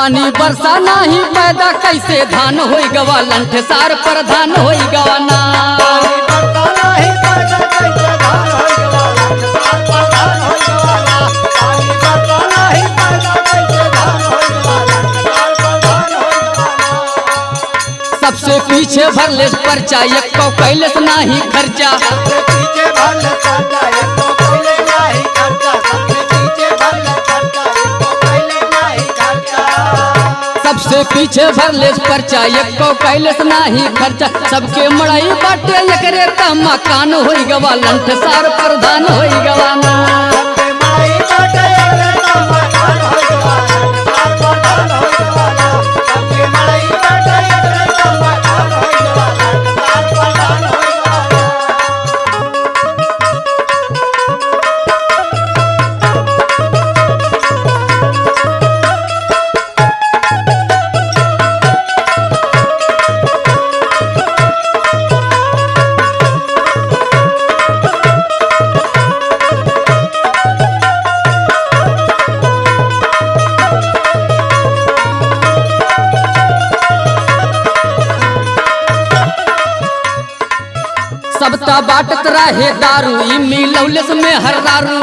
पानी बरसा नहीं पैदा कैसे धान होई गवा लंठ सार प्रधान होई गवाना। सबसे पीछे भरले पर्चा एक को कैलस नहीं खर्चा। सबसे पीछे भरले पर्चा एक को कैलस नहीं खर्चा। सबके मड़ाई बाटे एकरे त मकान होई गवा लंठ सार प्रधान होई गवाना। सबता बाटत रहे दारू ई मिलौलस में हर दारू।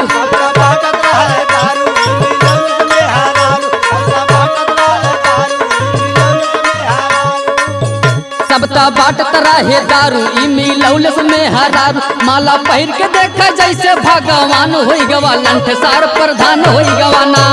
सबता बाटत रहे दारू ई मिलौलस में हर दारू। माला पहिर के देखा जैसे भगवान होई गवा लंठ सार प्रधान होई गवाना।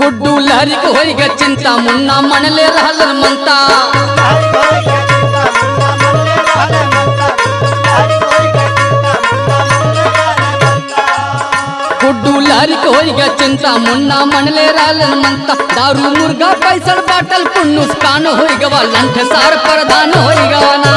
गुड्डू लहरी को होई ग चिंता मुन्ना मन ले रहल मनता। गुड्डू लहरी को होई ग चिंता मुन्ना मन ले रहल मनता। दारू मुर्गा पैसा बाटल कुल नुकसान होई गवा लंठ सार प्रधान होई गवाना।